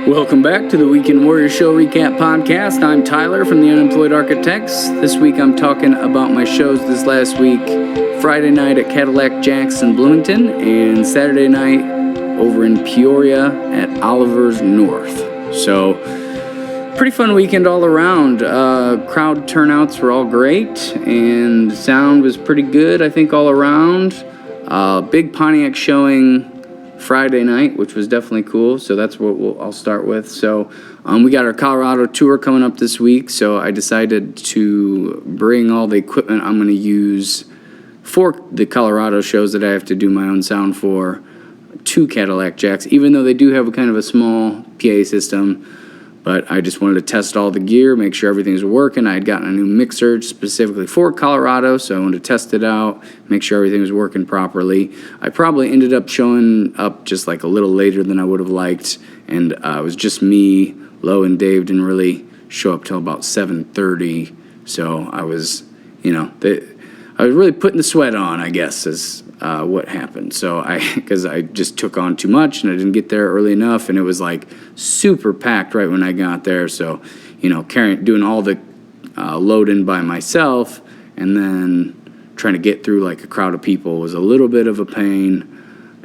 Welcome back to the Weekend Warrior Show Recap Podcast. I'm Tyler from the Unemployed Architects. This week I'm talking about my shows this last week. Friday night at Cadillac Jack's in Bloomington and Saturday night over in Peoria at Oliver's North. So, pretty fun weekend all around. Crowd turnouts were all great and sound was pretty good, I think, all around. Big Pontiac showing Friday night, which was definitely cool, so that's what I'll start with. So we got our Colorado tour coming up this week, so I decided to bring all the equipment I'm going to use for the Colorado shows that I have to do my own sound for to Cadillac Jacks, even though they do have a kind of a small PA system. But I just wanted to test all the gear, make sure everything's working. I had gotten a new mixer specifically for Colorado, so I wanted to test it out, make sure everything was working properly. I probably ended up showing up just like a little later than I would have liked, and it was just me. Lo and Dave didn't really show up till about 7:30, so I was, I was really putting the sweat on, I guess, is what happened. So because I just took on too much and I didn't get there early enough, and it was like super packed right when I got there. So, doing all the loading by myself and then trying to get through like a crowd of people was a little bit of a pain.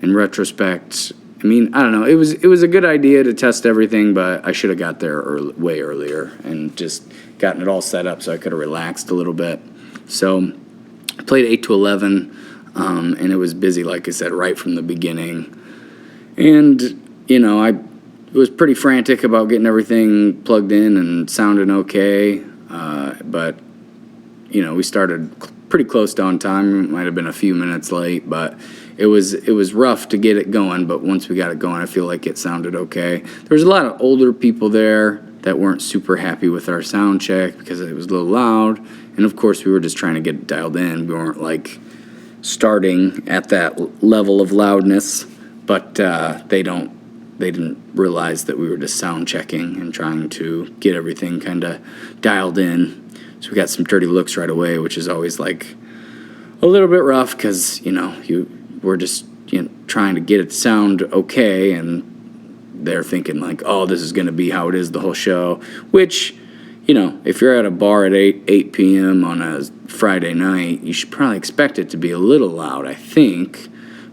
In retrospect, I don't know. It was a good idea to test everything, but I should have got there way earlier and just gotten it all set up so I could have relaxed a little bit. So I played 8 to 11. And it was busy, like I said, right from the beginning. And, I was pretty frantic about getting everything plugged in and sounding okay. But, we started pretty close to on time. It might have been a few minutes late, but it was rough to get it going. But once we got it going, I feel like it sounded okay. There was a lot of older people there that weren't super happy with our sound check because it was a little loud. And, of course, we were just trying to get it dialed in. We weren't, starting at that level of loudness, but they didn't realize that we were just sound checking and trying to get everything kind of dialed in. So we got some dirty looks right away, which is always a little bit rough because we're just trying to get it to sound okay, and they're thinking oh, this is going to be how it is the whole show, which if you're at a bar at 8 p.m. on a Friday night, you should probably expect it to be a little loud, I think.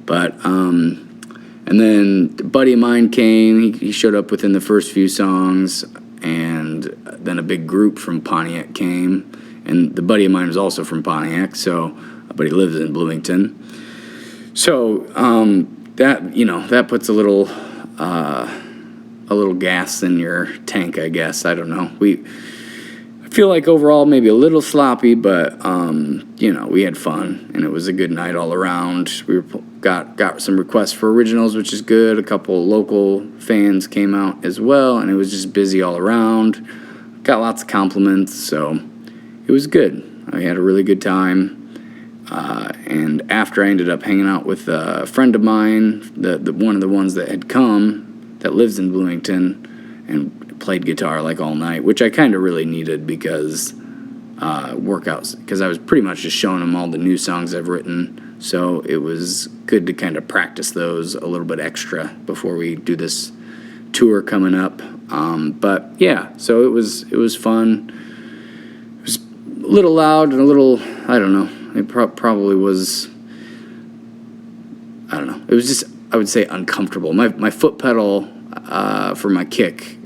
But, and then a buddy of mine came. He showed up within the first few songs, and then a big group from Pontiac came. And the buddy of mine was also from Pontiac, but he lives in Bloomington. So that puts a little gas in your tank, I guess. I don't know. I feel like overall maybe a little sloppy, but we had fun and it was a good night all around. We got some requests for originals, which is good. A couple local fans came out as well, and it was just busy all around. Got lots of compliments, so it was good. I had a really good time. And after I ended up hanging out with a friend of mine, the one of the ones that had come that lives in Bloomington, and played guitar all night, which I kind of really needed because workouts, because I was pretty much just showing him all the new songs I've written. So it was good to kind of practice those a little bit extra before we do this tour coming up. But yeah, so it was fun. It was a little loud and a little, I don't know. It probably was, I don't know. It was just, I would say, uncomfortable. My foot pedal for my kick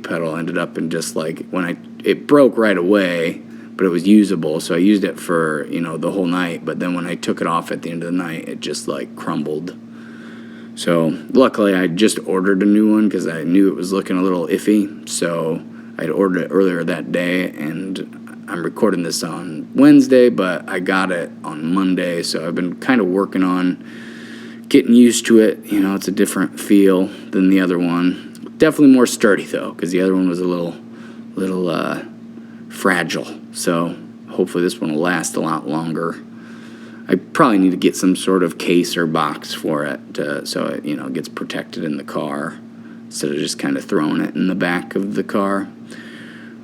pedal ended up in just it broke right away, but it was usable, so I used it for the whole night. But then when I took it off at the end of the night, it just crumbled. So luckily I just ordered a new one because I knew it was looking a little iffy. So I'd ordered it earlier that day, and I'm recording this on Wednesday, but I got it on Monday. So I've been kind of working on getting used to it. It's a different feel than the other one. Definitely more sturdy though, because the other one was a little fragile. So hopefully this one will last a lot longer. I probably need to get some sort of case or box for it so it gets protected in the car instead of just kind of throwing it in the back of the car.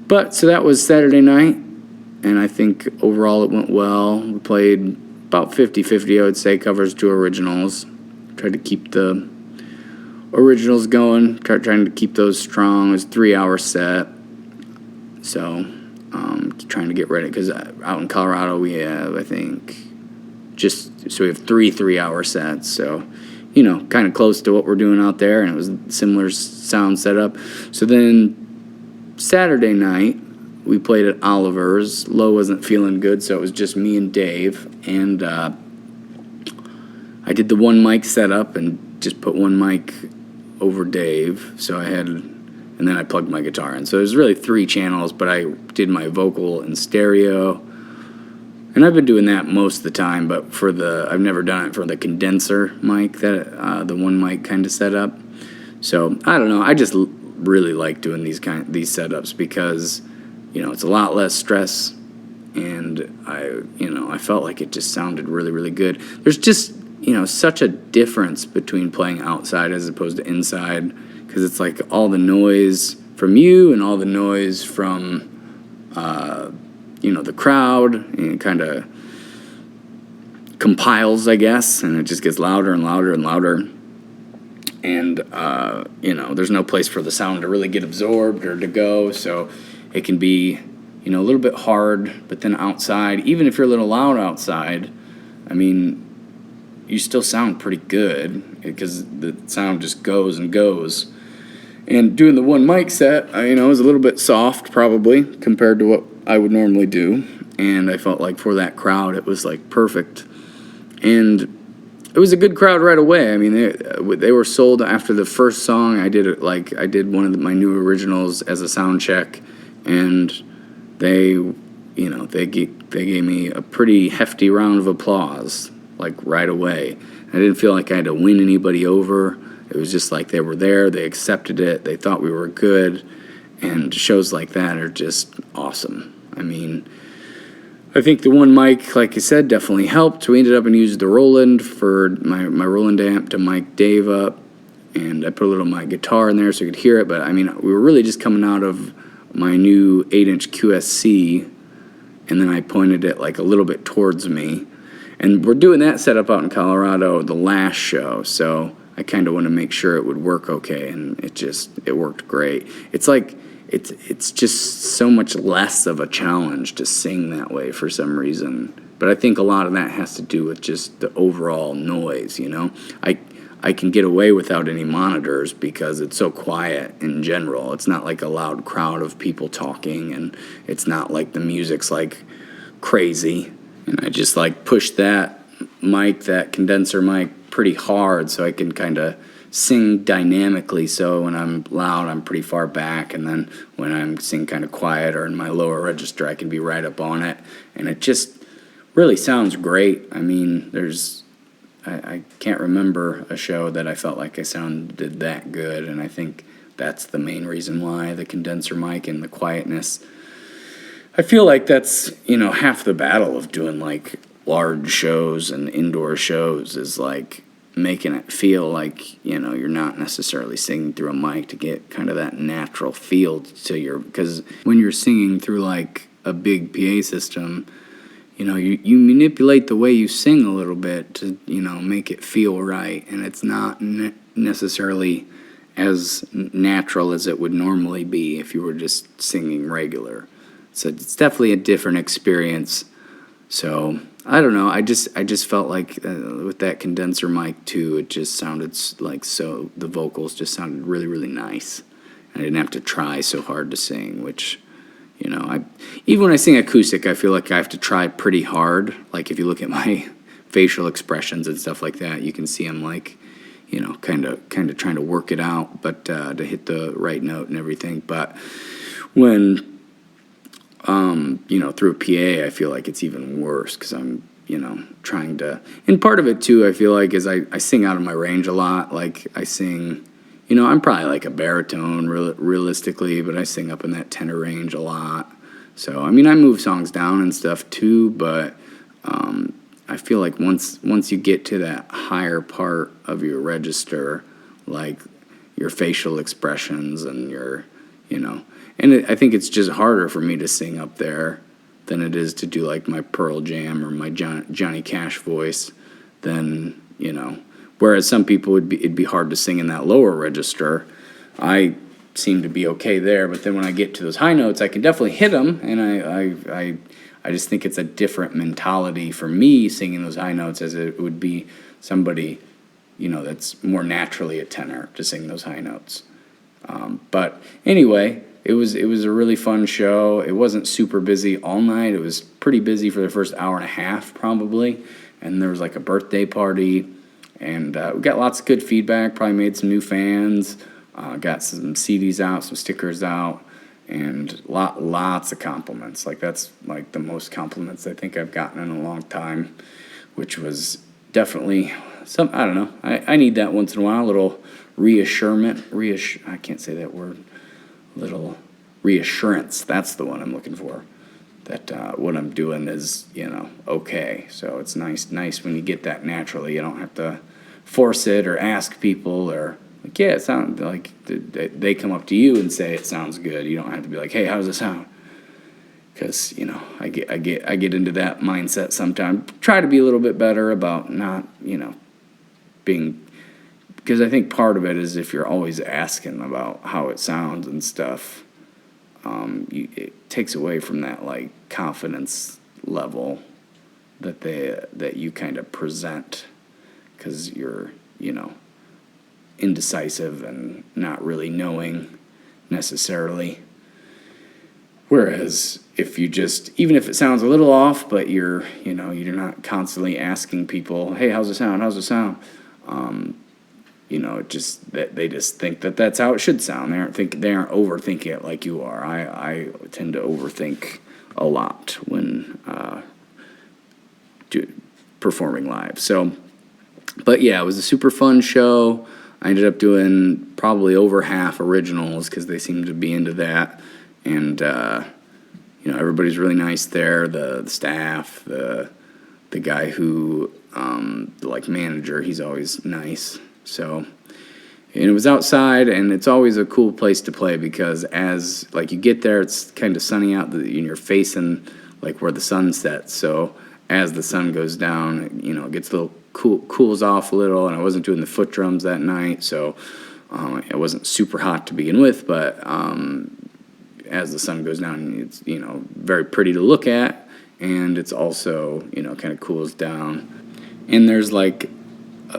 But so that was Saturday night, and I think overall it went well. We played about 50-50, I would say, covers to originals. Tried to keep the originals going, trying to keep those strong. It was a 3-hour set, so trying to get ready, because out in Colorado we have, I think, so we have 3-hour sets, so kind of close to what we're doing out there, and it was a similar sound setup. So then Saturday night we played at Oliver's. Lo wasn't feeling good, so it was just me and Dave, and I did the one mic setup and just put one mic over Dave, and then I plugged my guitar in. So there's really 3 channels, but I did my vocal in stereo. And I've been doing that most of the time, but I've never done it for the condenser mic, the one mic kind of setup. So I don't know. I just really like doing these setups because, it's a lot less stress, and I felt like it just sounded really, really good. There's just such a difference between playing outside as opposed to inside, because it's like all the noise from you and all the noise from the crowd, and it kind of compiles, I guess, and it just gets louder and louder and louder. And there's no place for the sound to really get absorbed or to go, so it can be a little bit hard. But then outside, even if you're a little loud outside, I mean, you still sound pretty good because the sound just goes and goes. And doing the one mic set, was a little bit soft probably compared to what I would normally do. And I felt like for that crowd, it was like perfect. And it was a good crowd right away. I mean, they were sold after the first song. I did one of my new originals as a sound check, and they gave me a pretty hefty round of applause, like right away. I didn't feel like I had to win anybody over. It was just like they were there, they accepted it, they thought we were good, and shows like that are just awesome. I mean, I think the one mic, like I said, definitely helped. We ended up and used the Roland for my Roland amp to mic Dave up, and I put a little of my guitar in there so you could hear it, but I mean, we were really just coming out of my new 8-inch QSC, and then I pointed it like a little bit towards me. And we're doing that setup out in Colorado the last show, so I kind of want to make sure it would work okay, and it worked great. It's like it's just so much less of a challenge to sing that way for some reason. But I think a lot of that has to do with just the overall noise, I can get away without any monitors because it's so quiet in general. It's not like a loud crowd of people talking, and it's not like the music's like crazy. And I just like push that condenser mic pretty hard so I can kind of sing dynamically. So when I'm loud, I'm pretty far back, and then when I'm singing kind of quiet or in my lower register, I can be right up on it. And it just really sounds great. I mean, I can't remember a show that I felt like I sounded that good, and I think that's the main reason why, the condenser mic and the quietness. I feel like that's, half the battle of doing like large shows and indoor shows is like making it feel like, you're not necessarily singing through a mic to get kind of that natural feel to because when you're singing through like a big PA system, you manipulate the way you sing a little bit to, make it feel right, and it's not necessarily as natural as it would normally be if you were just singing regular. So it's definitely a different experience. So I don't know. I just felt like with that condenser mic too, it just sounded like the vocals just sounded really, really nice. I didn't have to try so hard to sing, which, even when I sing acoustic, I feel like I have to try pretty hard. Like if you look at my facial expressions and stuff like that, you can see I'm like, kind of trying to work it out, but to hit the right note and everything. But when through a PA, I feel like it's even worse because I'm, trying to, and part of it too, I feel like, is I sing out of my range a lot. Like I sing, I'm probably like a baritone realistically, but I sing up in that tenor range a lot. So, I mean, I move songs down and stuff too, but I feel like once you get to that higher part of your register, like your facial expressions and your, I think it's just harder for me to sing up there than it is to do like my Pearl Jam or my Johnny Cash voice than, Whereas some people it'd be hard to sing in that lower register. I seem to be okay there, but then when I get to those high notes, I can definitely hit them, and I just think it's a different mentality for me singing those high notes as it would be somebody, that's more naturally a tenor to sing those high notes. But anyway, it was a really fun show. It wasn't super busy all night. It was pretty busy for the first hour and a half probably, and there was like a birthday party, and we got lots of good feedback. Probably made some new fans. Got some CDs out, some stickers out, and lots of compliments. Like that's like the most compliments I think I've gotten in a long time, which was definitely I don't know. I need that once in a while, a little reassurance. I can't say that word. Little reassurance. That's the one I'm looking for. That what I'm doing is, okay. So it's nice when you get that naturally. You don't have to force it or ask people or like, yeah, it sounds like they come up to you and say it sounds good. You don't have to be like, hey, how does it sound? Because I get into that mindset sometimes. Try to be a little bit better about not being, because I think part of it is if you're always asking about how it sounds and stuff, it takes away from that like confidence level that you kind of present, because you're indecisive and not really knowing necessarily. Whereas if you even if it sounds a little off, but you're not constantly asking people, hey, how's it sound? How's it sound? It just that they just think that's how it should sound. They aren't overthinking it like you are. I tend to overthink a lot when performing live. So, but yeah, it was a super fun show. I ended up doing probably over half originals because they seem to be into that. And, everybody's really nice there. The staff, the guy who, manager, he's always nice. So, and it was outside, and it's always a cool place to play because as, you get there, it's kind of sunny out, and you're facing, where the sun sets. So as the sun goes down, it gets a little cools off a little, and I wasn't doing the foot drums that night, so it wasn't super hot to begin with, but as the sun goes down, it's, very pretty to look at, and it's also, kind of cools down. And there's,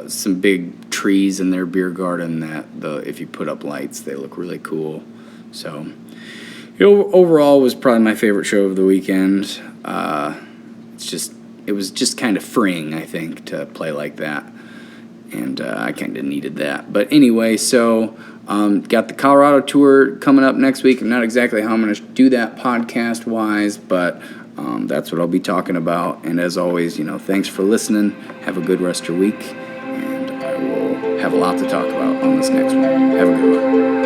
some big trees in their beer garden that, if you put up lights, they look really cool. So, overall was probably my favorite show of the weekend. It was just kind of freeing, I think, to play like that. And I kind of needed that. But anyway, so got the Colorado tour coming up next week. I'm not exactly how I'm going to do that podcast-wise, but that's what I'll be talking about. And as always, thanks for listening. Have a good rest of your week. And I will have a lot to talk about on this next one. Have a good one.